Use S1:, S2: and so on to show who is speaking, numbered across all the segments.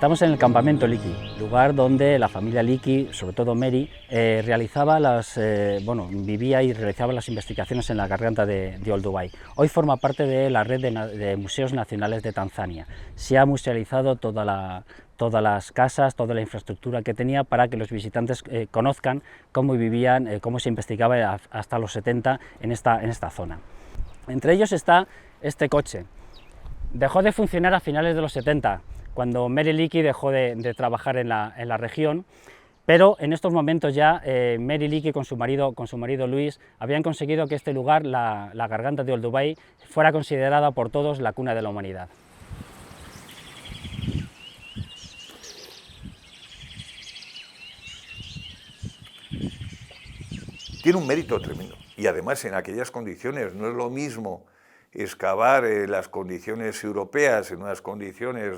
S1: Estamos en el campamento Leakey, lugar donde la familia Leakey, sobre todo Mary, vivía y realizaba las investigaciones en la garganta de Olduvai. Hoy forma parte de la red de museos nacionales de Tanzania. Se ha musealizado todas las casas, toda la infraestructura que tenía para que los visitantes conozcan cómo vivían, cómo se investigaba hasta los 70 en esta zona. Entre ellos está este coche. Dejó de funcionar a finales de los 70, cuando Mary Leakey dejó de trabajar en la región, pero en estos momentos ya Mary Leakey con su marido Luis habían conseguido que este lugar, la garganta de Olduvai, fuera considerada por todos la cuna de la humanidad.
S2: Tiene un mérito tremendo y además en aquellas condiciones no es lo mismo excavar las condiciones europeas, en unas condiciones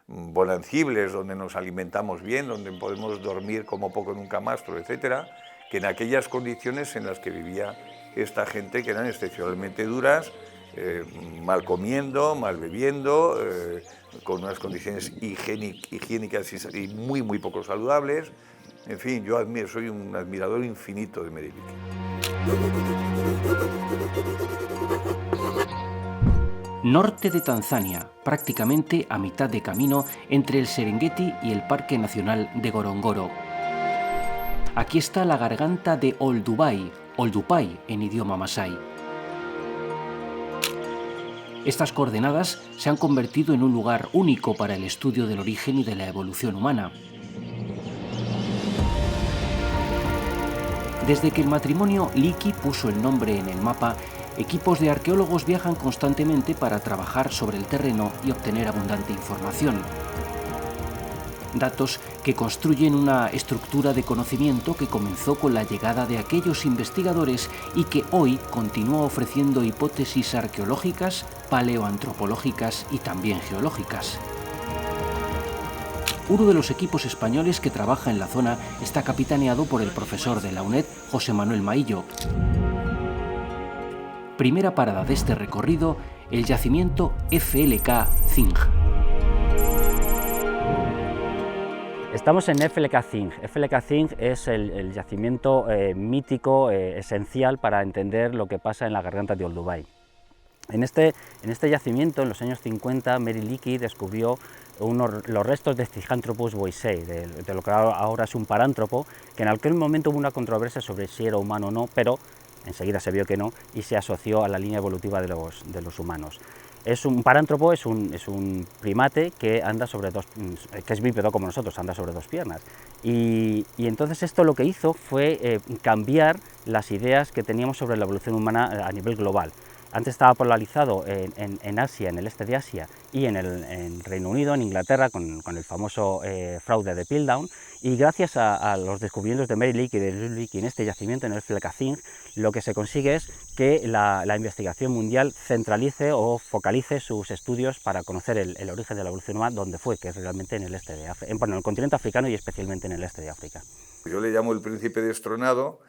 S2: bonancibles, donde nos alimentamos bien, donde podemos dormir como poco en un camastro, etcétera, que en aquellas condiciones en las que vivía esta gente, que eran excepcionalmente duras, mal comiendo, mal bebiendo, con unas condiciones higiénicas y muy poco saludables. En fin, yo soy un admirador infinito de Mary Leakey.
S3: Norte de Tanzania, prácticamente a mitad de camino entre el Serengeti y el Parque Nacional de Ngorongoro. Aquí está la garganta de Olduvai, Oldupai en idioma masái. Estas coordenadas se han convertido en un lugar único para el estudio del origen y de la evolución humana. Desde que el matrimonio Leakey puso el nombre en el mapa, equipos de arqueólogos viajan constantemente para trabajar sobre el terreno y obtener abundante información. Datos que construyen una estructura de conocimiento que comenzó con la llegada de aquellos investigadores y que hoy continúa ofreciendo hipótesis arqueológicas, paleoantropológicas y también geológicas. Uno de los equipos españoles que trabaja en la zona está capitaneado por el profesor de la UNED, José Manuel Maillo. Primera parada de este recorrido, el yacimiento FLK Zinj.
S1: Estamos en FLK Zinj. FLK Zinj es el yacimiento mítico, esencial para entender lo que pasa en la garganta de Olduvai. En este yacimiento, en los años 50, Mary Leakey descubrió los restos de Zinjanthropus boisei, de lo que ahora es un parántropo, que en aquel momento hubo una controversia sobre si era humano o no, pero enseguida se vio que no y se asoció a la línea evolutiva de los humanos. Un parántropo es un primate que anda que es bípedo como nosotros, anda sobre dos piernas. Y entonces esto lo que hizo fue cambiar las ideas que teníamos sobre la evolución humana a nivel global. Antes estaba polarizado en Asia, en el este de Asia, y en Reino Unido, en Inglaterra, con el famoso fraude de Piltdown, y gracias a los descubrimientos de Mary Leakey y de Luis Leakey en este yacimiento, en el FLK Zinj, lo que se consigue es que la investigación mundial centralice o focalice sus estudios para conocer el origen de la evolución humana, donde fue, que es realmente en el este de África, en el continente africano y especialmente en el este de África.
S2: Yo le llamo el príncipe destronado,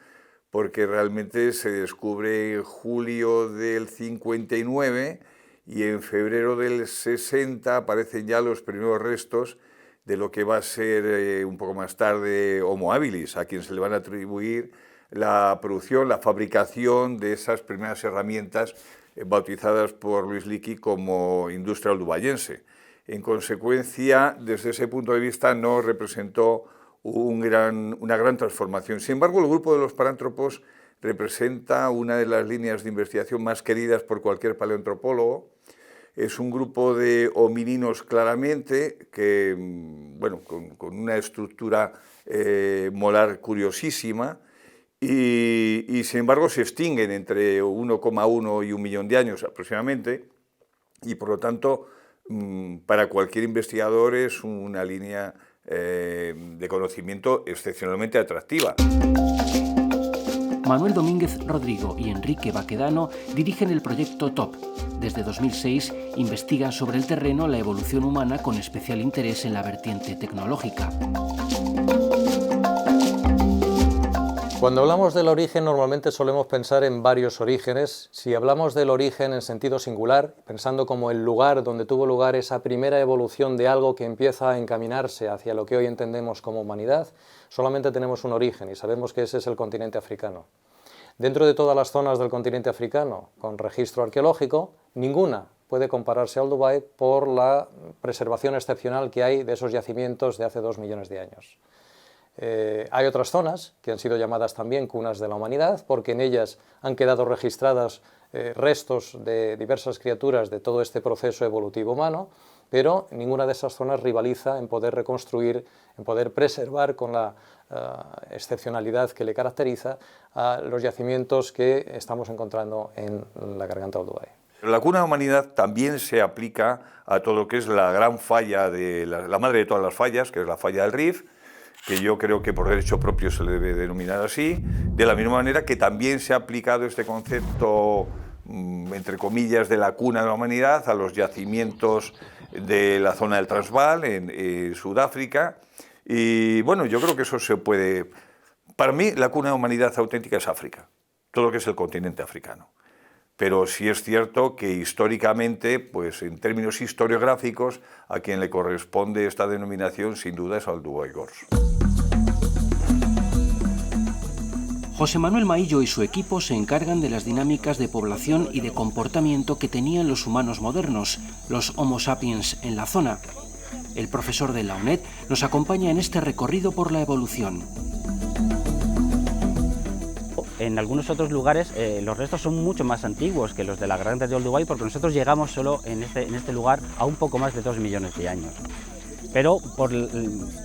S2: porque realmente se descubre en julio del 59 y en febrero del 60 aparecen ya los primeros restos de lo que va a ser un poco más tarde Homo habilis, a quien se le van a atribuir la producción, la fabricación de esas primeras herramientas bautizadas por Luis Leakey como industria oldubayense. En consecuencia, desde ese punto de vista no representó una gran transformación. Sin embargo, el grupo de los parántropos representa una de las líneas de investigación más queridas por cualquier paleoantropólogo. Es un grupo de homininos claramente, que, bueno, con una estructura molar curiosísima y sin embargo se extinguen entre 1,1 y 1 millón de años aproximadamente y por lo tanto para cualquier investigador es una línea de conocimiento excepcionalmente atractiva.
S3: Manuel Domínguez Rodrigo y Enrique Baquedano dirigen el proyecto TOP. Desde 2006 investigan sobre el terreno la evolución humana con especial interés en la vertiente tecnológica.
S4: Cuando hablamos del origen normalmente solemos pensar en varios orígenes. Si hablamos del origen en sentido singular, pensando como el lugar donde tuvo lugar esa primera evolución de algo que empieza a encaminarse hacia lo que hoy entendemos como humanidad, solamente tenemos un origen y sabemos que ese es el continente africano. Dentro de todas las zonas del continente africano con registro arqueológico, ninguna puede compararse al Dubái por la preservación excepcional que hay de esos yacimientos de hace 2 millones de años. Hay otras zonas que han sido llamadas también cunas de la humanidad porque en ellas han quedado registradas restos de diversas criaturas de todo este proceso evolutivo humano, pero ninguna de esas zonas rivaliza en poder reconstruir, en poder preservar con la excepcionalidad que le caracteriza a los yacimientos que estamos encontrando en la Garganta del Dubái.
S2: La cuna de la humanidad también se aplica a todo lo que es la gran falla, la madre de todas las fallas, que es la falla del Rif, que yo creo que por derecho propio se le debe denominar así, de la misma manera que también se ha aplicado este concepto, entre comillas, de la cuna de la humanidad a los yacimientos de la zona del Transvaal, en Sudáfrica, y bueno, yo creo que eso se puede... Para mí, la cuna de la humanidad auténtica es África, todo lo que es el continente africano. Pero sí es cierto que históricamente, pues en términos historiográficos, a quien le corresponde esta denominación sin duda es al Dubái Gors.
S3: José Manuel Maillo y su equipo se encargan de las dinámicas de población y de comportamiento que tenían los humanos modernos, los Homo sapiens, en la zona. El profesor de la UNED nos acompaña en este recorrido por la evolución.
S1: En algunos otros lugares los restos son mucho más antiguos que los de la Garganta de Olduvai, porque nosotros llegamos solo en este lugar a un poco más de 2 millones de años. Pero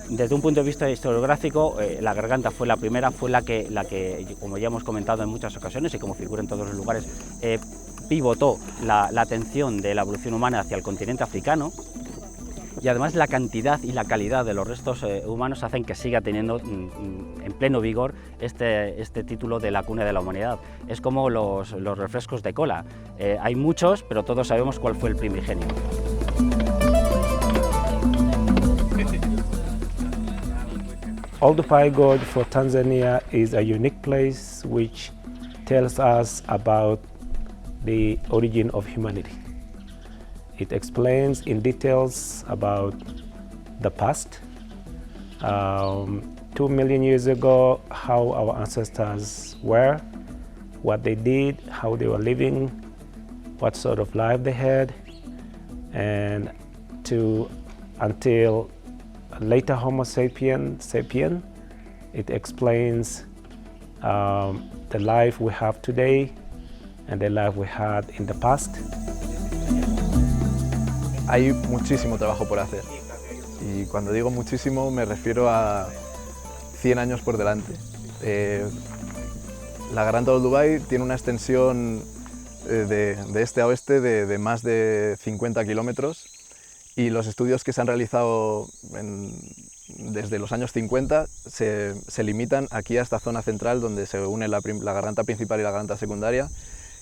S1: desde un punto de vista historiográfico, la Garganta fue la primera, fue la que, como ya hemos comentado en muchas ocasiones y como figura en todos los lugares, pivotó la atención de la evolución humana hacia el continente africano. Y además la cantidad y la calidad de los restos humanos hacen que siga teniendo en pleno vigor este título de la cuna de la humanidad. Es como los refrescos de cola. Hay muchos, pero todos sabemos cuál fue el primigenio.
S5: Olduvai Gorge for Tanzania is a unique place which tells us about the origin of humanity. It explains in details about the past, 2 million years ago, how our ancestors were, what they did, how they were living, what sort of life they had, and until later Homo sapien, it explains the life we have today and the life we had in the past.
S6: Hay muchísimo trabajo por hacer y cuando digo muchísimo me refiero a 100 años por delante. La Garganta del Dubái tiene una extensión de este a oeste de más de 50 kilómetros y los estudios que se han realizado desde los años 50 se limitan aquí a esta zona central donde se une la garganta principal y la garganta secundaria,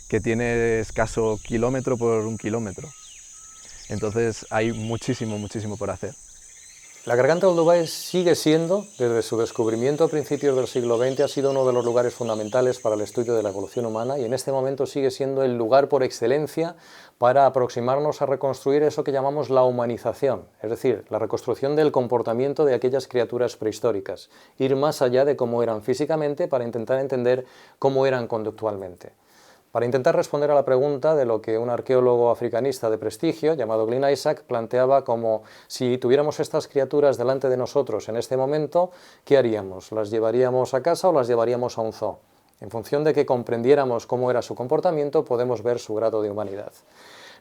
S6: que tiene escaso kilómetro por 1 kilómetro. Entonces hay muchísimo por hacer.
S4: La Garganta del Dubái sigue siendo, desde su descubrimiento a principios del siglo XX, ha sido uno de los lugares fundamentales para el estudio de la evolución humana y en este momento sigue siendo el lugar por excelencia para aproximarnos a reconstruir eso que llamamos la humanización, es decir, la reconstrucción del comportamiento de aquellas criaturas prehistóricas, ir más allá de cómo eran físicamente para intentar entender cómo eran conductualmente. Para intentar responder a la pregunta de lo que un arqueólogo africanista de prestigio, llamado Glyn Isaac, planteaba como si tuviéramos estas criaturas delante de nosotros en este momento, ¿qué haríamos? ¿Las llevaríamos a casa o las llevaríamos a un zoo? En función de que comprendiéramos cómo era su comportamiento, podemos ver su grado de humanidad.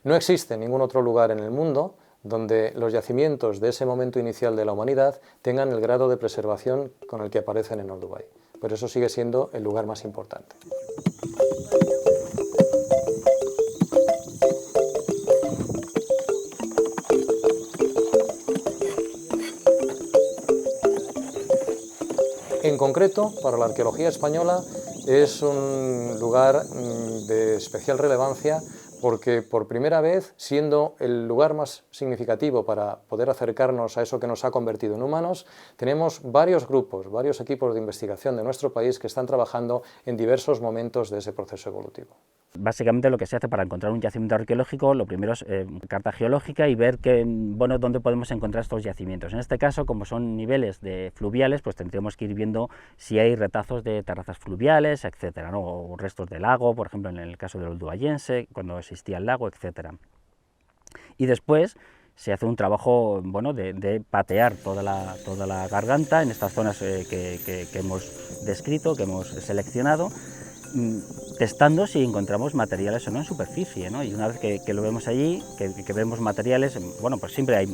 S4: No existe ningún otro lugar en el mundo donde los yacimientos de ese momento inicial de la humanidad tengan el grado de preservación con el que aparecen en Olduvai. Por eso sigue siendo el lugar más importante. En concreto, para la arqueología española, es un lugar de especial relevancia porque por primera vez, siendo el lugar más significativo para poder acercarnos a eso que nos ha convertido en humanos, tenemos varios grupos, varios equipos de investigación de nuestro país que están trabajando en diversos momentos de ese proceso evolutivo.
S1: Básicamente lo que se hace para encontrar un yacimiento arqueológico, lo primero es carta geológica y ver dónde podemos encontrar estos yacimientos. En este caso, como son niveles fluviales, pues tendríamos que ir viendo si hay retazos de terrazas fluviales, etcétera, ¿no? O restos de lago, por ejemplo en el caso del Oldubayense, cuando existía el lago, etcétera. Y después se hace un trabajo de patear toda la garganta en estas zonas que hemos descrito, que hemos seleccionado, testando si encontramos materiales o no en superficie, ¿no? Y una vez que lo vemos allí, que vemos materiales, pues siempre hay,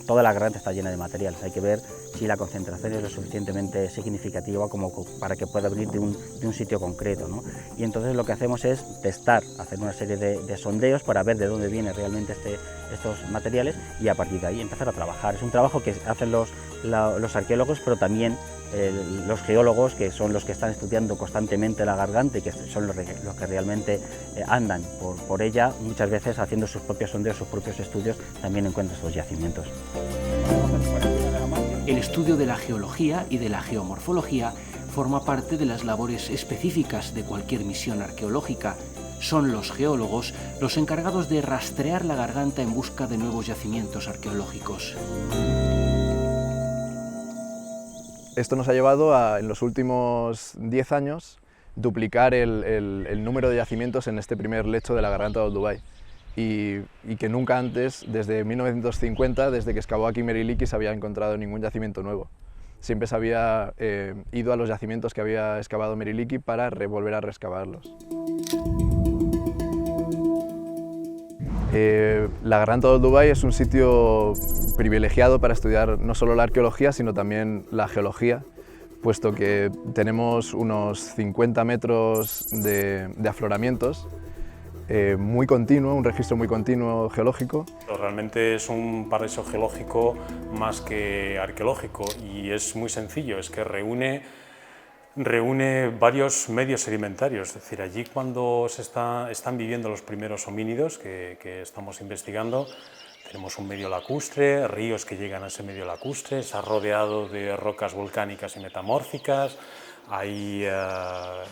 S1: toda la garganta está llena de materiales, hay que ver si la concentración es lo suficientemente significativa como para que pueda venir de un sitio concreto, ¿no? Y entonces lo que hacemos es testar, hacer una serie de sondeos para ver de dónde vienen realmente estos materiales y a partir de ahí empezar a trabajar. Es un trabajo que hacen los arqueólogos, pero también los geólogos, que son los que están estudiando constantemente la garganta y que son los que realmente andan por ella, muchas veces haciendo sus propios sondeos, sus propios estudios, también encuentran estos yacimientos.
S3: El estudio de la geología y de la geomorfología forma parte de las labores específicas de cualquier misión arqueológica. Son los geólogos los encargados de rastrear la garganta en busca de nuevos yacimientos arqueológicos.
S6: Esto nos ha llevado a, en los últimos 10 años, duplicar el número de yacimientos en este primer lecho de la garganta de Olduvai. Y que nunca antes, desde 1950, desde que excavó aquí Meriliki, se había encontrado ningún yacimiento nuevo. Siempre se había ido a los yacimientos que había excavado Meriliki para volver a reexcavarlos. La garganta de Olduvai es un sitio privilegiado para estudiar no solo la arqueología, sino también la geología, puesto que tenemos unos 50 metros de afloramientos, muy continuo, un registro muy continuo geológico.
S7: Realmente es un paraíso geológico más que arqueológico y es muy sencillo, es que reúne varios medios sedimentarios, es decir, allí cuando están viviendo los primeros homínidos que estamos investigando, tenemos un medio lacustre, ríos que llegan a ese medio lacustre, está rodeado de rocas volcánicas y metamórficas, hay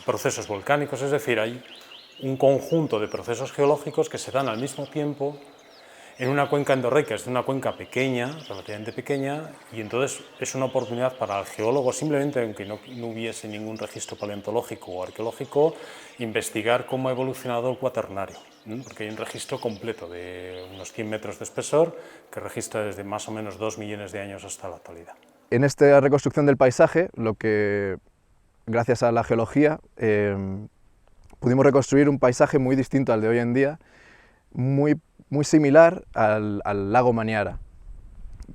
S7: procesos volcánicos, es decir, hay un conjunto de procesos geológicos que se dan al mismo tiempo en una cuenca endorreica, es una cuenca pequeña, relativamente pequeña, y entonces es una oportunidad para el geólogo, simplemente aunque no hubiese ningún registro paleontológico o arqueológico, investigar cómo ha evolucionado el cuaternario, porque hay un registro completo de unos 100 metros de espesor que registra desde más o menos 2 millones de años hasta la actualidad.
S6: En esta reconstrucción del paisaje, gracias a la geología, pudimos reconstruir un paisaje muy distinto al de hoy en día, muy similar al lago Maniara,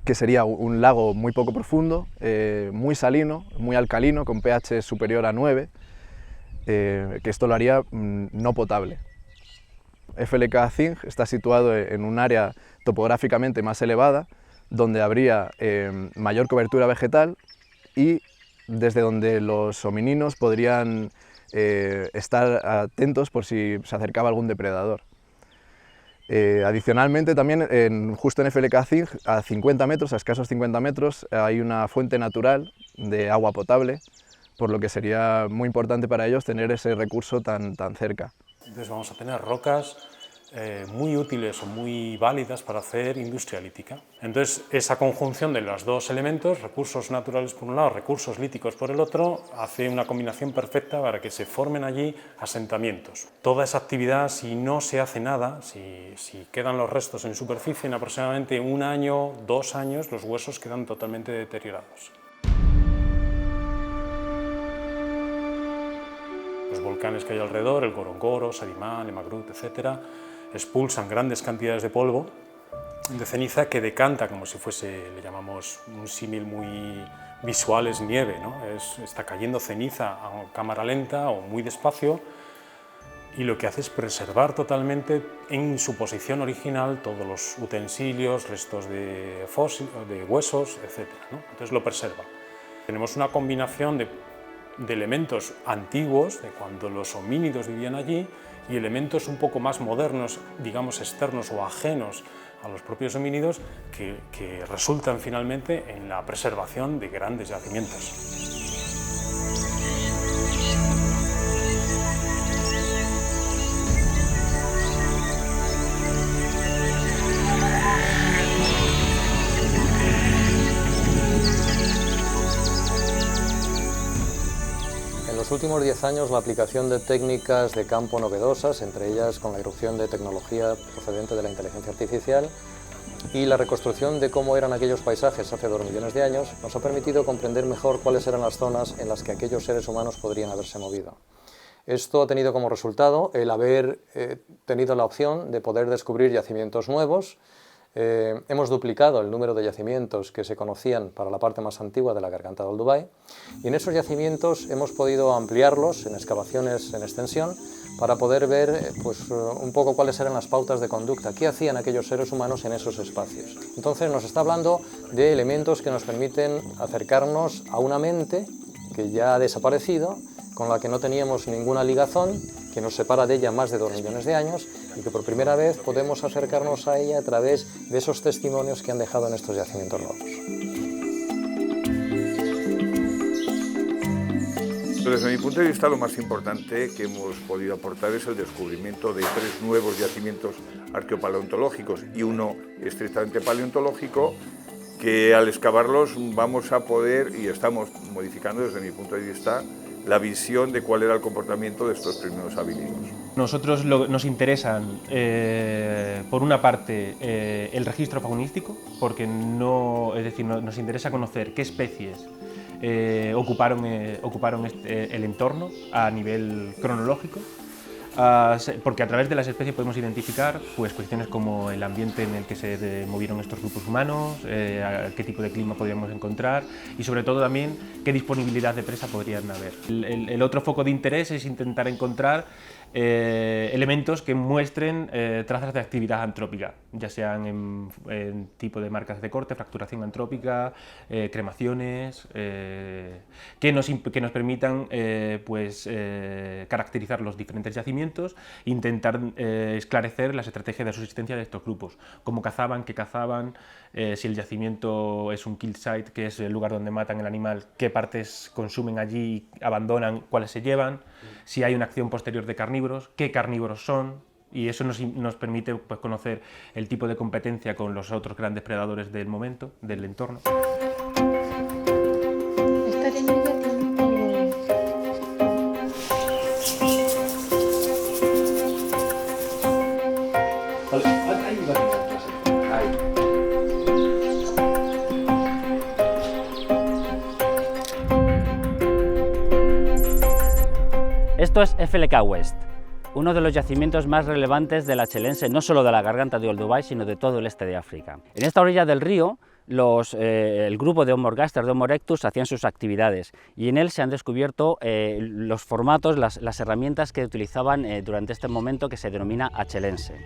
S6: que sería un lago muy poco profundo, muy salino, muy alcalino, con pH superior a 9, que esto lo haría no potable. FLK Zinj está situado en un área topográficamente más elevada, donde habría mayor cobertura vegetal y desde donde los homininos podrían estar atentos por si se acercaba algún depredador. Adicionalmente, también justo en FLK Zinj, a 50 metros, a escasos 50 metros, hay una fuente natural de agua potable, por lo que sería muy importante para ellos tener ese recurso tan cerca.
S7: Entonces vamos a tener rocas muy útiles o muy válidas para hacer industria lítica. Entonces esa conjunción de los dos elementos, recursos naturales por un lado, recursos líticos por el otro, hace una combinación perfecta para que se formen allí asentamientos. Toda esa actividad, si no se hace nada, si quedan los restos en superficie, en aproximadamente 1 año, 2 años, los huesos quedan totalmente deteriorados. Los volcanes que hay alrededor, el Gorongoro, Sarimán, Emagrut, etc., expulsan grandes cantidades de polvo, de ceniza que decanta como si fuese, le llamamos un símil muy visual, es nieve, ¿no? Está cayendo ceniza a cámara lenta o muy despacio y lo que hace es preservar totalmente en su posición original todos los utensilios, restos de fósiles, de huesos, etc., ¿no? Entonces lo preserva. Tenemos una combinación de elementos antiguos, de cuando los homínidos vivían allí, y elementos un poco más modernos, digamos externos o ajenos a los propios homínidos, que resultan finalmente en la preservación de grandes yacimientos.
S4: En los últimos 10 años, la aplicación de técnicas de campo novedosas, entre ellas con la irrupción de tecnología procedente de la inteligencia artificial y la reconstrucción de cómo eran aquellos paisajes hace 2 millones de años, nos ha permitido comprender mejor cuáles eran las zonas en las que aquellos seres humanos podrían haberse movido. Esto ha tenido como resultado el haber tenido la opción de poder descubrir yacimientos nuevos. Hemos duplicado el número de yacimientos que se conocían para la parte más antigua de la garganta de Olduvai, y en esos yacimientos hemos podido ampliarlos en excavaciones en extensión para poder ver un poco cuáles eran las pautas de conducta, qué hacían aquellos seres humanos en esos espacios. Entonces nos está hablando de elementos que nos permiten acercarnos a una mente que ya ha desaparecido, con la que no teníamos ninguna ligazón, que nos separa de ella más de 2 millones de años, y que por primera vez podemos acercarnos a ella a través de esos testimonios que han dejado en estos yacimientos nuevos.
S2: Desde mi punto de vista, lo más importante que hemos podido aportar es el descubrimiento de 3 nuevos yacimientos arqueopaleontológicos y uno estrictamente paleontológico, que al excavarlos vamos a poder, y estamos modificando desde mi punto de vista, la visión de cuál era el comportamiento de estos primeros homínidos.
S8: Nosotros nos interesan, por una parte, el registro faunístico, porque nos interesa conocer qué especies ocuparon el entorno a nivel cronológico, porque a través de las especies podemos identificar cuestiones como el ambiente en el que se movieron estos grupos humanos, qué tipo de clima podríamos encontrar y sobre todo también qué disponibilidad de presa podrían haber. El otro foco de interés es intentar encontrar elementos que muestren trazas de actividad antrópica, ya sean en tipo de marcas de corte, fracturación antrópica, cremaciones, que nos permitan caracterizar los diferentes yacimientos e intentar esclarecer las estrategias de subsistencia de estos grupos, cómo cazaban, qué cazaban, si el yacimiento es un kill site, que es el lugar donde matan el animal, qué partes consumen allí, abandonan, cuáles se llevan, si hay una acción posterior de carnívoros, qué carnívoros son, y eso nos permite conocer el tipo de competencia con los otros grandes predadores del momento, del entorno.
S1: Esto es FLK West, uno de los yacimientos más relevantes de la chelense, no solo de la garganta de Olduvai, sino de todo el este de África. En esta orilla del río, el grupo de Homo ergaster, de Homo erectus, hacían sus actividades y en él se han descubierto los formatos, las herramientas que utilizaban durante este momento que se denomina achelense.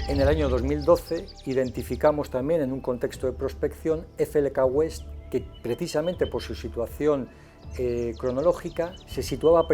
S9: En el año 2012 identificamos también en un contexto de prospección FLK West, que precisamente por su situación cronológica se situaba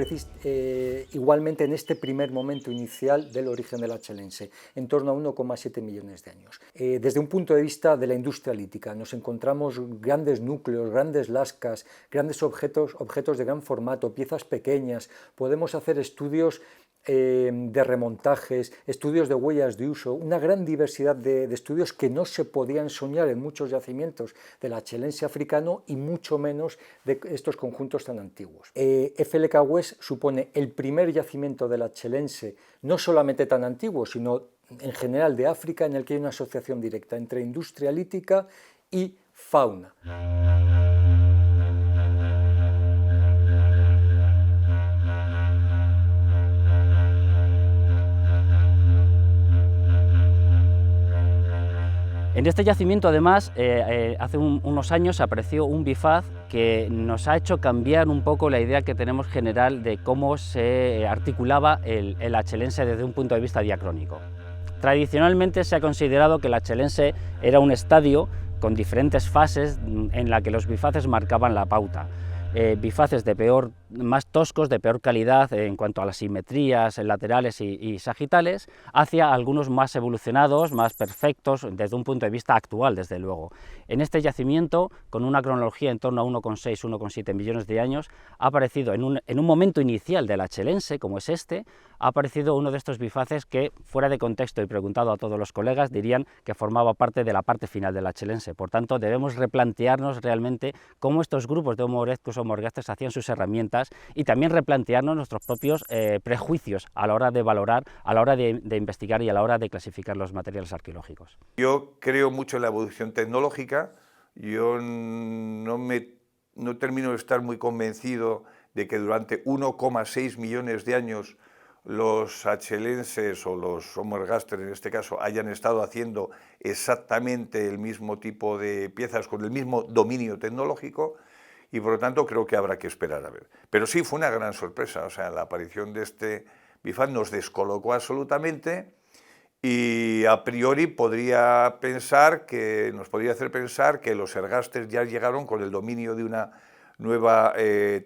S9: igualmente en este primer momento inicial del origen de la chelense, en torno a 1,7 millones de años. Desde un punto de vista de la industria lítica nos encontramos grandes núcleos, grandes lascas, grandes objetos de gran formato, piezas pequeñas. Podemos hacer estudios de remontajes, estudios de huellas de uso, una gran diversidad de estudios que no se podían soñar en muchos yacimientos de la chelense africano y mucho menos de estos conjuntos tan antiguos. FLK West supone el primer yacimiento de la chelense, no solamente tan antiguo, sino en general de África, en el que hay una asociación directa entre industria lítica y fauna.
S1: En este yacimiento, además, hace unos años apareció un bifaz que nos ha hecho cambiar un poco la idea que tenemos general de cómo se articulaba el achelense desde un punto de vista diacrónico. Tradicionalmente se ha considerado que el achelense era un estadio con diferentes fases en las que los bifaces marcaban la pauta. Bifaces más toscos, de peor calidad en cuanto a las simetrías laterales y sagitales, hacia algunos más evolucionados, más perfectos desde un punto de vista actual, desde luego. En este yacimiento, con una cronología en torno a 1,6, 1,7 millones de años, ha aparecido en un momento inicial del achelense, como es este, ha aparecido uno de estos bifaces que, fuera de contexto y preguntado a todos los colegas, dirían que formaba parte de la parte final del achelense. Por tanto, debemos replantearnos realmente cómo estos grupos de Homo erectus, Homo ergaster hacían sus herramientas y también replantearnos nuestros propios prejuicios a la hora de valorar, a la hora de investigar y a la hora de clasificar los materiales arqueológicos.
S2: Yo creo mucho en la evolución tecnológica. Yo no termino de estar muy convencido de que durante 1,6 millones de años los achelenses o los Homo ergaster en este caso hayan estado haciendo exactamente el mismo tipo de piezas con el mismo dominio tecnológico, y por lo tanto creo que habrá que esperar a ver. Pero sí fue una gran sorpresa, o sea, la aparición de este bifaz nos descolocó absolutamente y a priori nos podría hacer pensar que los ergasters ya llegaron con el dominio de una nueva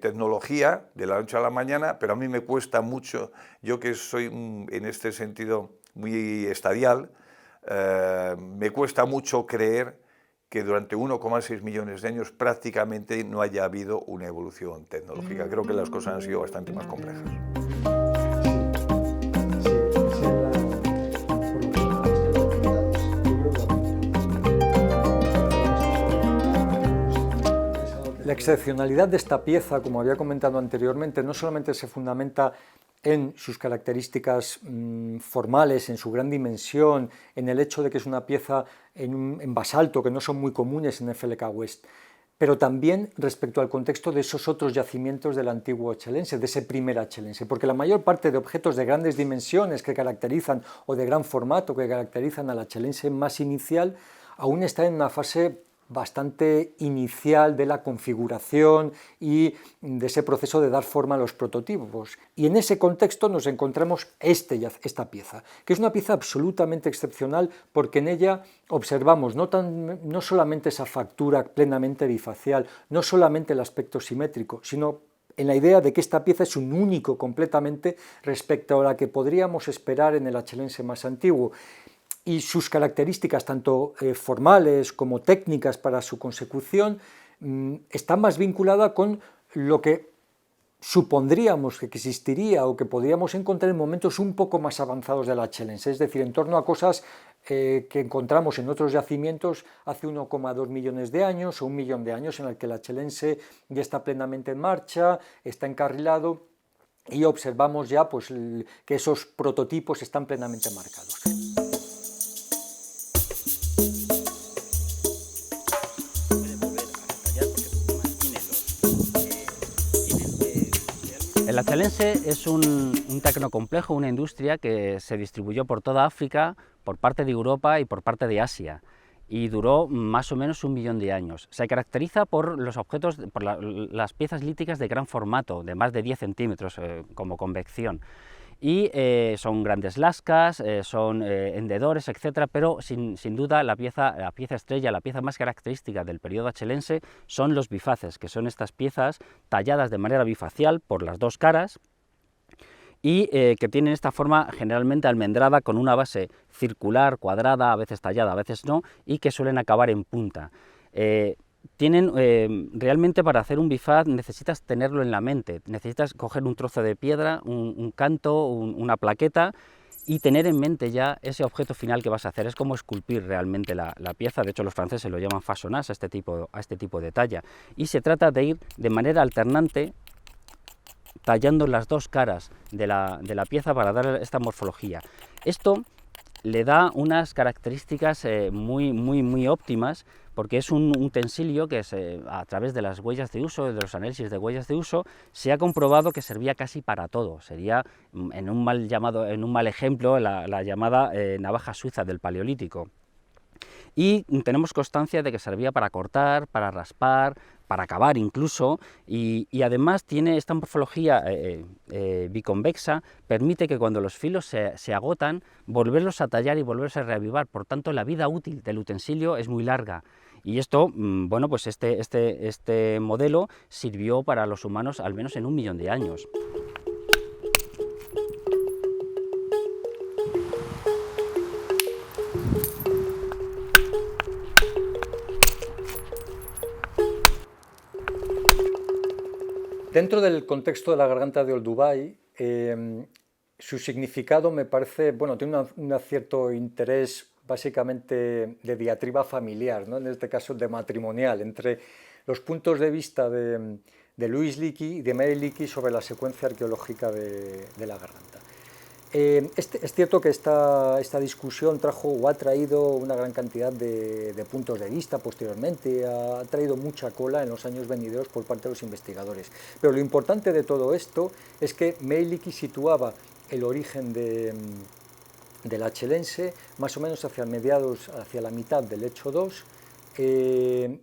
S2: tecnología de la noche a la mañana, pero a mí me cuesta mucho, yo que soy en este sentido muy estadial, me cuesta mucho creer que durante 1,6 millones de años prácticamente no haya habido una evolución tecnológica. Creo que las cosas han sido bastante más complejas.
S9: La excepcionalidad de esta pieza, como había comentado anteriormente, no solamente se fundamenta en sus características formales, en su gran dimensión, en el hecho de que es una pieza en basalto, que no son muy comunes en FLK West, pero también respecto al contexto de esos otros yacimientos del antiguo achelense, de ese primer achelense, porque la mayor parte de objetos de grandes dimensiones que caracterizan, o de gran formato que caracterizan al achelense más inicial, aún está en una fase bastante inicial de la configuración y de ese proceso de dar forma a los prototipos. Y en ese contexto nos encontramos esta pieza, que es una pieza absolutamente excepcional porque en ella observamos no solamente esa factura plenamente bifacial, no solamente el aspecto simétrico, sino en la idea de que esta pieza es un único completamente respecto a la que podríamos esperar en el achelense más antiguo. Y sus características, tanto formales como técnicas para su consecución, están más vinculadas con lo que supondríamos que existiría o que podríamos encontrar en momentos un poco más avanzados del achelense, es decir, en torno a cosas que encontramos en otros yacimientos hace 1,2 millones de años o 1 millón de años, en el que el achelense ya está plenamente en marcha, está encarrilado y observamos ya pues, que esos prototipos están plenamente marcados.
S1: El achelense es un tecnocomplejo, una industria que se distribuyó por toda África, por parte de Europa y por parte de Asia, y duró más o menos 1 millón de años. Se caracteriza por los objetos, por las piezas líticas de gran formato, de más de 10 centímetros como convección. Y son grandes lascas, son hendedores, etc., pero sin duda la pieza estrella, la pieza más característica del periodo achelense son los bifaces, que son estas piezas talladas de manera bifacial por las dos caras y que tienen esta forma generalmente almendrada con una base circular, cuadrada, a veces tallada, a veces no, y que suelen acabar en punta. Realmente para hacer un bifaz necesitas tenerlo en la mente, necesitas coger un trozo de piedra, un canto, una plaqueta y tener en mente ya ese objeto final que vas a hacer. Es como esculpir realmente la pieza. De hecho los franceses lo llaman façonnage a este tipo de talla, y se trata de ir de manera alternante tallando las dos caras de la pieza para dar esta morfología. Esto le da unas características muy óptimas, porque es un utensilio que a través de las huellas de uso, de los análisis de huellas de uso, se ha comprobado que servía casi para todo. Sería, en un mal ejemplo, la llamada navaja suiza del Paleolítico. Y tenemos constancia de que servía para cortar, para raspar, para cavar incluso, y además tiene esta morfología biconvexa, permite que cuando los filos se agotan, volverlos a tallar y volverse a reavivar. Por tanto, la vida útil del utensilio es muy larga. Y esto, bueno, pues este modelo sirvió para los humanos al menos en 1 millón de años.
S9: Dentro del contexto de la garganta de Olduvai, su significado me parece, bueno, tiene un cierto interés básicamente de diatriba familiar, ¿no? En este caso de matrimonial, entre los puntos de vista de Louis Leakey y de Mary Leakey sobre la secuencia arqueológica de la garganta. Es cierto que esta discusión trajo o ha traído una gran cantidad de puntos de vista posteriormente, ha traído mucha cola en los años venideros por parte de los investigadores. Pero lo importante de todo esto es que Mary Leakey situaba el origen del achelense más o menos hacia la mitad del lecho 2,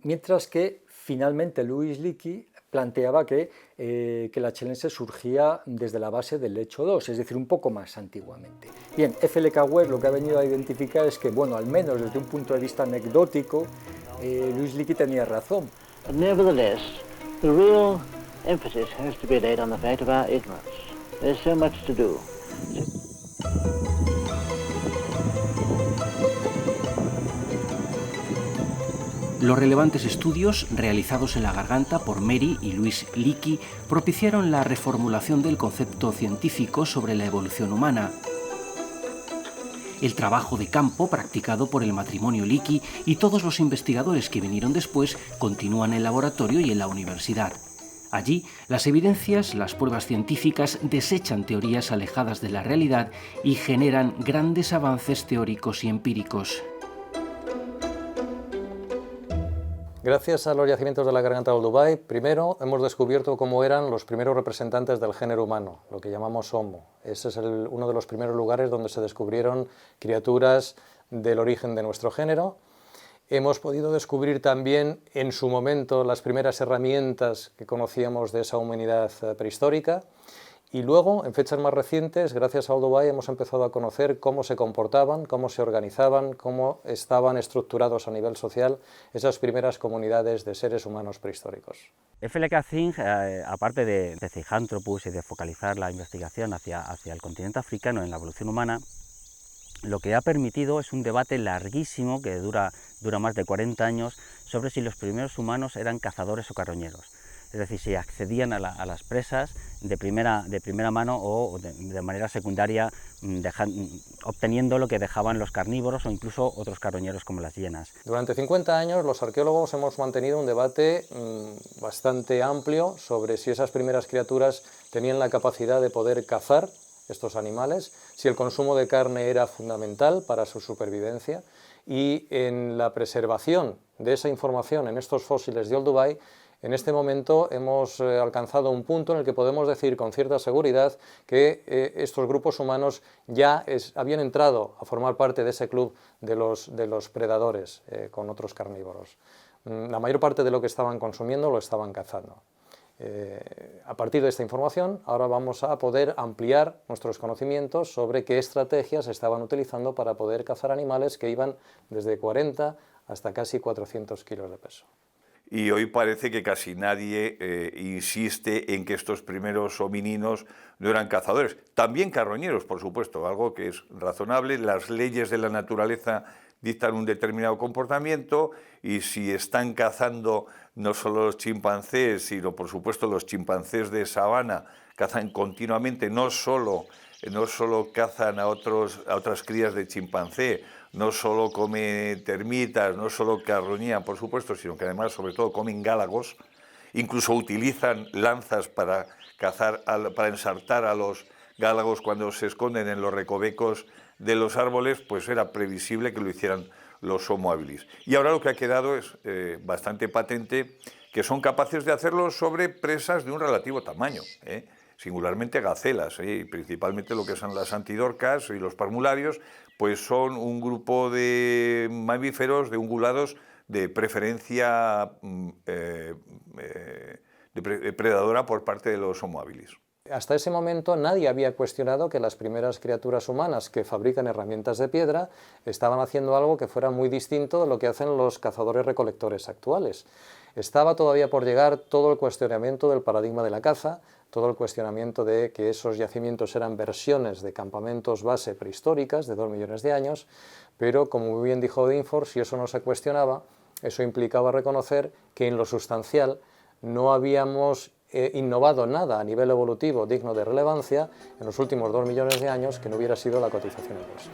S9: mientras que finalmente Louis Leakey planteaba que el achelense surgía desde la base del lecho 2, es decir, un poco más antiguamente. Bien, F.L.K. West lo que ha venido a identificar es que, bueno, al menos desde un punto de vista anecdótico, Louis Leakey tenía razón.
S10: Nevertheless, the real emphasis has to be laid on the fact of our ignorance. There's so much to do.
S3: Los relevantes estudios realizados en la garganta por Mary y Louis Leakey propiciaron la reformulación del concepto científico sobre la evolución humana. El trabajo de campo practicado por el matrimonio Leakey y todos los investigadores que vinieron después continúan en el laboratorio y en la universidad. Allí, las evidencias, las pruebas científicas desechan teorías alejadas de la realidad y generan grandes avances teóricos y empíricos.
S4: Gracias a los yacimientos de la garganta de Olduvai, primero hemos descubierto cómo eran los primeros representantes del género humano, lo que llamamos Homo. Ese es uno de los primeros lugares donde se descubrieron criaturas del origen de nuestro género. Hemos podido descubrir también en su momento las primeras herramientas que conocíamos de esa humanidad prehistórica. Y luego, en fechas más recientes, gracias a Olduvai, hemos empezado a conocer cómo se comportaban, cómo se organizaban, cómo estaban estructurados a nivel social esas primeras comunidades de seres humanos prehistóricos.
S1: F.L.K. Zink, aparte de Zinjanthropus y de focalizar la investigación hacia el continente africano en la evolución humana, lo que ha permitido es un debate larguísimo que dura más de 40 años sobre si los primeros humanos eran cazadores o carroñeros. Es decir, si accedían a las presas de primera mano o de manera secundaria, obteniendo lo que dejaban los carnívoros o incluso otros carroñeros como las hienas.
S4: Durante 50 años los arqueólogos hemos mantenido un debate bastante amplio sobre si esas primeras criaturas tenían la capacidad de poder cazar estos animales, si el consumo de carne era fundamental para su supervivencia, y en la preservación de esa información en estos fósiles de Olduvai, en este momento hemos alcanzado un punto en el que podemos decir con cierta seguridad que estos grupos humanos ya habían entrado a formar parte de ese club de los predadores con otros carnívoros. La mayor parte de lo que estaban consumiendo lo estaban cazando. A partir de esta información, ahora vamos a poder ampliar nuestros conocimientos sobre qué estrategias estaban utilizando para poder cazar animales que iban desde 40 hasta casi 400 kilos de peso.
S2: Y hoy parece que casi nadie insiste en que estos primeros homininos no eran cazadores. También carroñeros, por supuesto, algo que es razonable. Las leyes de la naturaleza dictan un determinado comportamiento y si están cazando no solo los chimpancés, sino por supuesto los chimpancés de sabana, cazan continuamente, no solo cazan a otras crías de chimpancé, no solo comen termitas, no solo carroñean, por supuesto, sino que además, sobre todo, comen gálagos, incluso utilizan lanzas para ensartar a los gálagos cuando se esconden en los recovecos de los árboles, pues era previsible que lo hicieran los Homo habilis. Y ahora lo que ha quedado es bastante patente que son capaces de hacerlo sobre presas de un relativo tamaño, singularmente gacelas, y principalmente lo que son las antidorcas y los parvularios, pues son un grupo de mamíferos, de ungulados, de preferencia predadora por parte de los Homo habilis.
S4: Hasta ese momento nadie había cuestionado que las primeras criaturas humanas que fabrican herramientas de piedra estaban haciendo algo que fuera muy distinto de lo que hacen los cazadores-recolectores actuales. Estaba todavía por llegar todo el cuestionamiento del paradigma de la caza, todo el cuestionamiento de que esos yacimientos eran versiones de campamentos base prehistóricas de 2 millones de años, pero como muy bien dijo Dinford, si eso no se cuestionaba, eso implicaba reconocer que en lo sustancial no habíamos innovado nada a nivel evolutivo digno de relevancia en los últimos 2 millones de años que no hubiera sido la cotización en bolsa.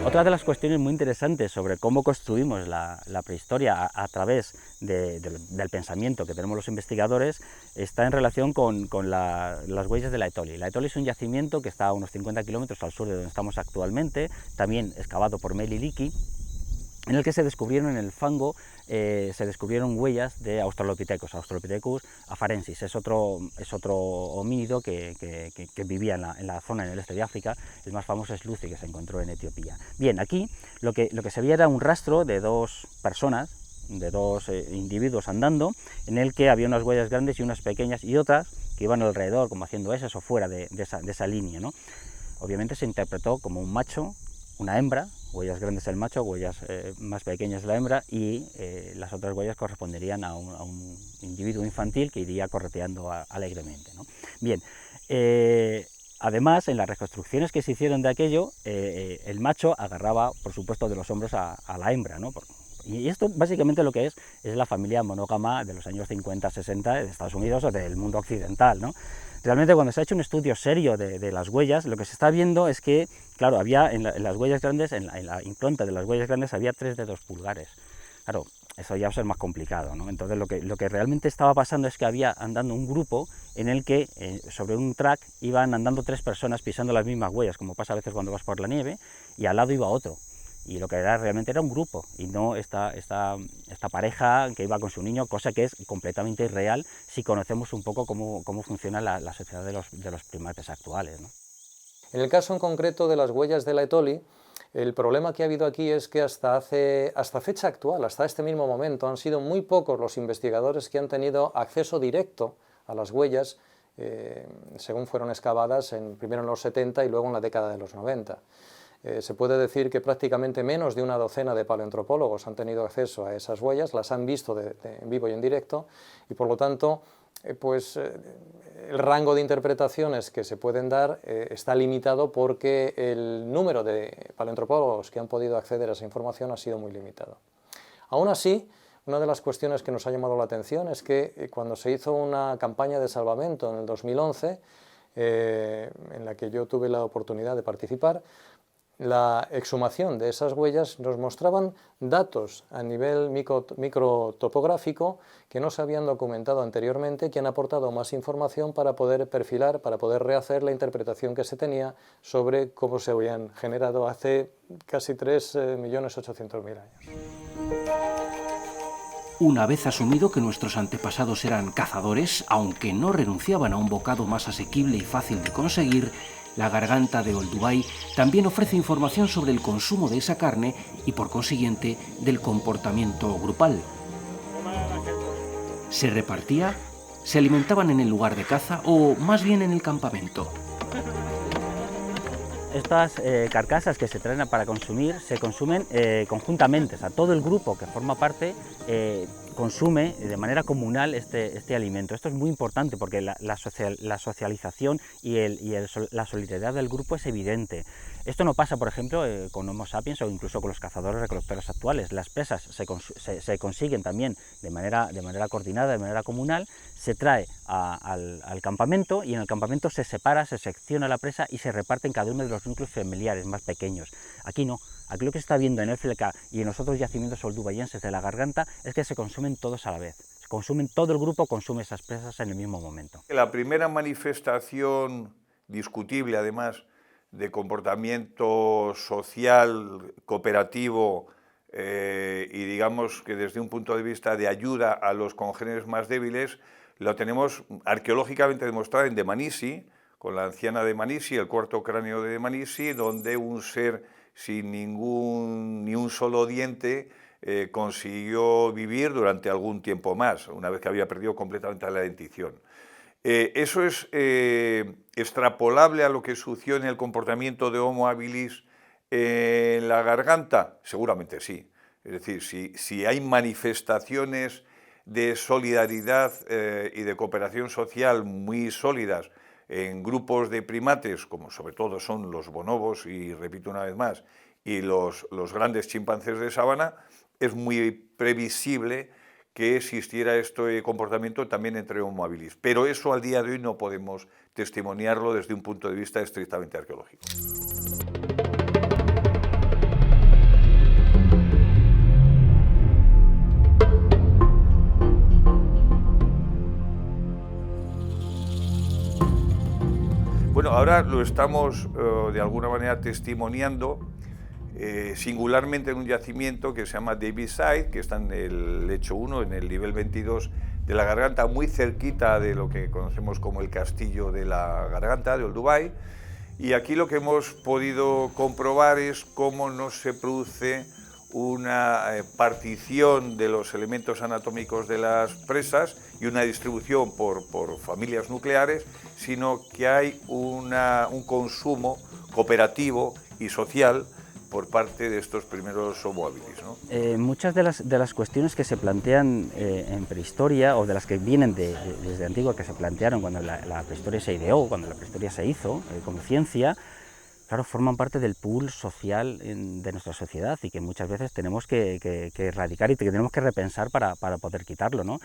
S1: Otra de las cuestiones muy interesantes sobre cómo construimos la prehistoria a través del pensamiento que tenemos los investigadores está en relación con las huellas de la Etoli. La Etoli es un yacimiento que está a unos 50 kilómetros al sur de donde estamos actualmente, también excavado por Meli Leakey, en el que se descubrieron en el fango huellas de Australopithecus afarensis. Es otro homínido que vivía en la zona en el este de África. El más famoso es Lucy, que se encontró en Etiopía. Bien, aquí lo que se veía era un rastro de 2 personas, de 2 individuos andando, en el que había unas huellas grandes y unas pequeñas y otras que iban alrededor, como haciendo S o fuera de esa línea, ¿no? Obviamente se interpretó como un macho, una hembra, huellas grandes el macho, huellas más pequeñas la hembra, y las otras huellas corresponderían a un individuo infantil que iría correteando alegremente, ¿no? Bien, además, en las reconstrucciones que se hicieron de aquello, el macho agarraba, por supuesto, de los hombros a la hembra, ¿no? Y esto básicamente lo que es la familia monógama de los años 50-60 de Estados Unidos o del mundo occidental, ¿no? Realmente, cuando se ha hecho un estudio serio de las huellas, lo que se está viendo es que, claro, había en las huellas grandes, en la impronta de las huellas grandes, había 3 dedos pulgares. Claro, eso ya va a ser más complicado, ¿no? Entonces, lo que realmente estaba pasando es que había andando un grupo en el que, sobre un track, iban andando 3 personas pisando las mismas huellas, como pasa a veces cuando vas por la nieve, y al lado iba otro. Y lo que realmente era un grupo, y no esta pareja que iba con su niño, cosa que es completamente irreal si conocemos un poco cómo funciona la sociedad de los primates actuales, ¿no?
S4: En el caso en concreto de las huellas de la Etoli, el problema que ha habido aquí es que hasta fecha actual, hasta este mismo momento, han sido muy pocos los investigadores que han tenido acceso directo a las huellas, según fueron excavadas primero en los 70 y luego en la década de los 90. Se puede decir que prácticamente menos de una docena de paleoantropólogos han tenido acceso a esas huellas, las han visto en vivo y en directo, y por lo tanto, el rango de interpretaciones que se pueden dar está limitado porque el número de paleoantropólogos que han podido acceder a esa información ha sido muy limitado. Aún así, una de las cuestiones que nos ha llamado la atención es que cuando se hizo una campaña de salvamento en el 2011, en la que yo tuve la oportunidad de participar, la exhumación de esas huellas nos mostraban datos a nivel microtopográfico que no se habían documentado anteriormente, que han aportado más información para poder perfilar, para poder rehacer la interpretación que se tenía sobre cómo se habían generado hace casi 3.800.000 años.
S3: Una vez asumido que nuestros antepasados eran cazadores, aunque no renunciaban a un bocado más asequible y fácil de conseguir, la garganta de Olduvai también ofrece información sobre el consumo de esa carne y, por consiguiente, del comportamiento grupal. ¿Se repartía? ¿Se alimentaban en el lugar de caza o más bien en el campamento?
S1: Estas carcasas que se traen para consumir se consumen conjuntamente, o sea, todo el grupo que forma parte consume de manera comunal este alimento. Esto es muy importante porque la socialización y la solidaridad del grupo es evidente. Esto no pasa, por ejemplo, con Homo sapiens o incluso con los cazadores recolectores actuales. Las presas se consiguen también de manera coordinada, de manera comunal, se trae al campamento y en el campamento se separa, se secciona la presa y se reparte en cada uno de los núcleos familiares más pequeños. Aquí no. Aquí lo que se está viendo en el FLK y en los otros yacimientos oldubayenses de la garganta es que se consumen todos a la vez. Todo el grupo consume esas presas en el mismo momento.
S2: La primera manifestación discutible, además, de comportamiento social, cooperativo y digamos que desde un punto de vista de ayuda a los congéneres más débiles, lo tenemos arqueológicamente demostrado en Dmanisi, con la anciana de Dmanisi, el cuarto cráneo de Dmanisi, donde un ser sin ni un solo diente, consiguió vivir durante algún tiempo más, una vez que había perdido completamente la dentición. ¿Eso es extrapolable a lo que sucedió en el comportamiento de Homo habilis en la garganta? Seguramente sí. Es decir, si hay manifestaciones de solidaridad y de cooperación social muy sólidas en grupos de primates, como sobre todo son los bonobos, y repito una vez más, y los grandes chimpancés de sabana, es muy previsible que existiera este comportamiento también entre Homo habilis. Pero eso al día de hoy no podemos testimoniarlo desde un punto de vista estrictamente arqueológico. Bueno, ahora lo estamos de alguna manera testimoniando singularmente en un yacimiento que se llama Davis Side, que está en el lecho 1, en el nivel 22 de la garganta, muy cerquita de lo que conocemos como el castillo de la garganta, de Olduvai. Y aquí lo que hemos podido comprobar es cómo no se produce una partición de los elementos anatómicos de las presas y una distribución por familias nucleares, sino que hay un consumo cooperativo y social por parte de estos primeros Homo habilis, ¿no?
S1: Muchas de las cuestiones que se plantean en prehistoria, o de las que vienen desde antiguo, que se plantearon cuando la prehistoria se ideó, cuando la prehistoria se hizo como ciencia, claro, forman parte del pool social de nuestra sociedad y que muchas veces tenemos que erradicar y que tenemos que repensar para poder quitarlo, ¿no?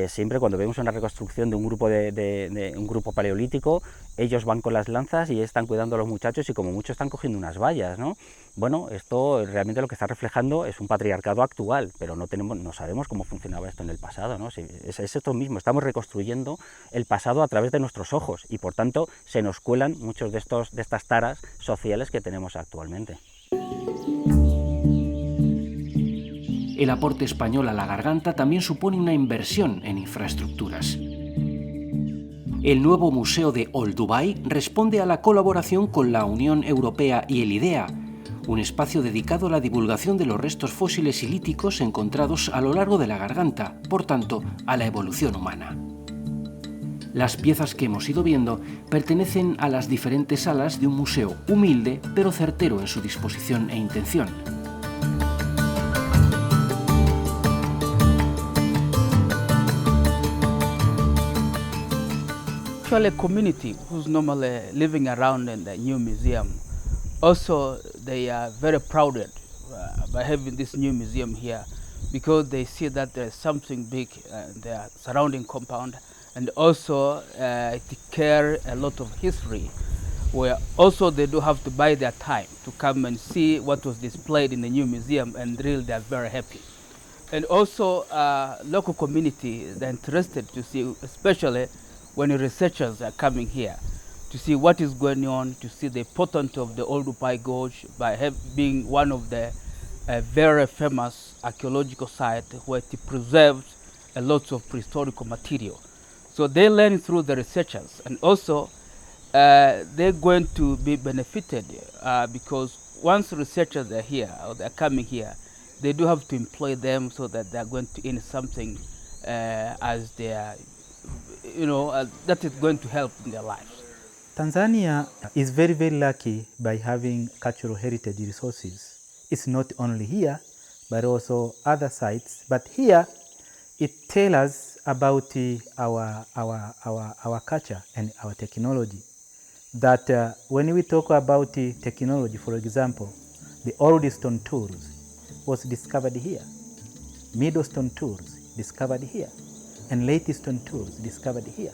S1: Siempre cuando vemos una reconstrucción de un grupo, un grupo paleolítico, ellos van con las lanzas y están cuidando a los muchachos y como mucho están cogiendo unas vallas, ¿no? Bueno, esto realmente lo que está reflejando es un patriarcado actual, pero no sabemos cómo funcionaba esto en el pasado, ¿no? Es esto mismo, estamos reconstruyendo el pasado a través de nuestros ojos y por tanto se nos cuelan muchos de estas taras sociales que tenemos actualmente.
S3: El aporte español a la garganta también supone una inversión en infraestructuras. El nuevo Museo de Olduvai responde a la colaboración con la Unión Europea y el IDEA, un espacio dedicado a la divulgación de los restos fósiles y líticos encontrados a lo largo de la garganta, por tanto, a la evolución humana. Las piezas que hemos ido viendo pertenecen a las diferentes salas de un museo humilde pero certero en su disposición e intención.
S11: Actually, a community who's normally living around in the new museum, also they are very proud by having this new museum here, because they see that there's something big in their surrounding compound, and also it carries a lot of history, where also they do have to buy their time to come and see what was displayed in the new museum, and really they're very happy. And also local community is interested to see, especially when researchers are coming here, to see what is going on, to see the importance of the Olduvai Gorge by being one of the very famous archaeological sites where it preserves a lot of prehistoric material. So they learn through the researchers, and also they're going to be benefited because once researchers are here or they're coming here, they do have to employ them so that they're going to earn something as their, that is going to help in their lives.
S12: Tanzania is very, very lucky by having cultural heritage resources. It's not only here, but also other sites. But here, it tells us about our culture and our technology. That when we talk about technology, for example, the old stone tools was discovered here. Middle stone tools discovered here. And late stone tools discovered here.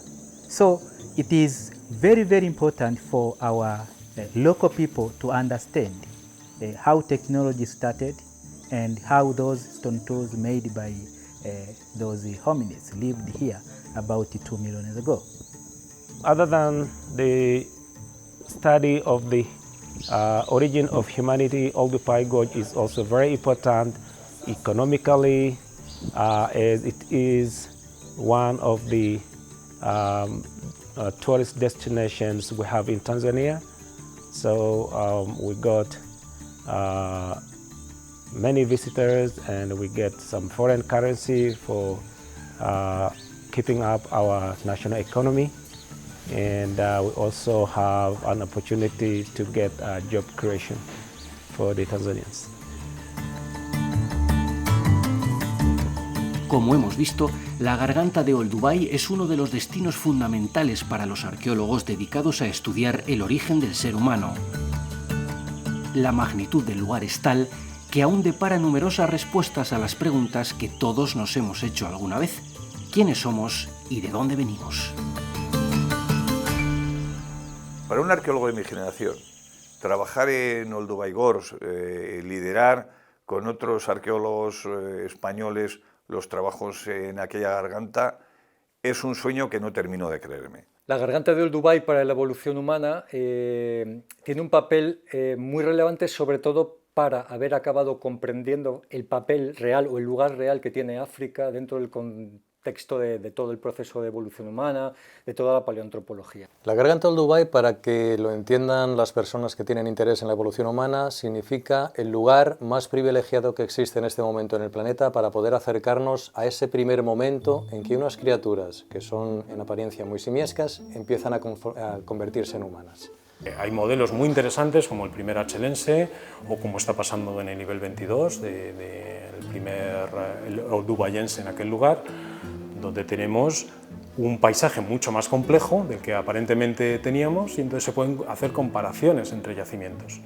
S12: So it is very, very important for our local people to understand how technology started and how those stone tools made by those hominids lived here about 2 million years ago.
S5: Other than the study of the origin of humanity, Olduvai Gorge is also very important economically, as it is one of the tourist destinations we have in Tanzania. So we got many visitors, and we get some foreign currency for keeping up our national economy. And we also have an opportunity to get job creation for the Tanzanians.
S3: Como hemos visto, la Garganta de Olduvai es uno de los destinos fundamentales para los arqueólogos dedicados a estudiar el origen del ser humano. La magnitud del lugar es tal que aún depara numerosas respuestas a las preguntas que todos nos hemos hecho alguna vez. ¿Quiénes somos y de dónde venimos?
S2: Para un arqueólogo de mi generación, trabajar en Olduvai Gorge, liderar con otros arqueólogos españoles los trabajos en aquella garganta, es un sueño que no termino de creerme.
S9: La garganta de Olduvai para la evolución humana tiene un papel muy relevante, sobre todo para haber acabado comprendiendo el papel real o el lugar real que tiene África dentro del contexto de todo el proceso de evolución humana, de toda la paleoantropología.
S4: La garganta de Olduvai, para que lo entiendan las personas que tienen interés en la evolución humana, significa el lugar más privilegiado que existe en este momento en el planeta para poder acercarnos a ese primer momento en que unas criaturas, que son en apariencia muy simiescas, empiezan a convertirse en humanas.
S7: Hay modelos muy interesantes como el primer achelense o como está pasando en el nivel 22 del primer oldubayense en aquel lugar, donde tenemos un paisaje mucho más complejo del que aparentemente teníamos y entonces se pueden hacer comparaciones entre yacimientos.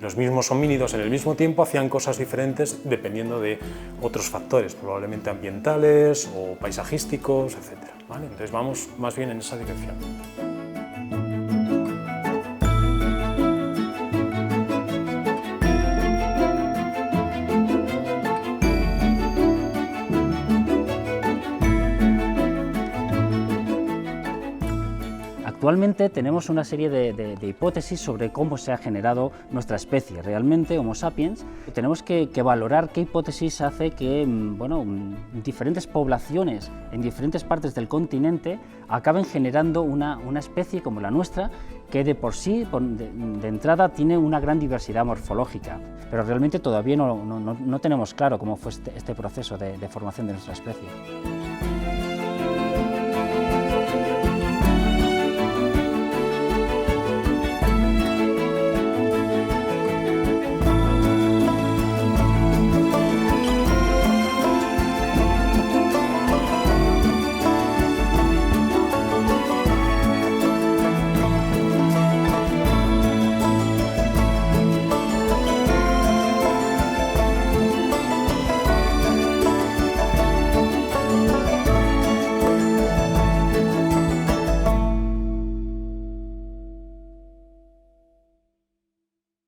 S7: Los mismos homínidos en el mismo tiempo hacían cosas diferentes dependiendo de otros factores, probablemente ambientales o paisajísticos, etc. ¿Vale? Entonces vamos más bien en esa dirección.
S1: Actualmente tenemos una serie de hipótesis sobre cómo se ha generado nuestra especie, realmente Homo sapiens. Tenemos que valorar qué hipótesis hace que diferentes poblaciones en diferentes partes del continente acaben generando una especie como la nuestra, que de por sí, de entrada, tiene una gran diversidad morfológica, pero realmente todavía no tenemos claro cómo fue este proceso de formación de nuestra especie.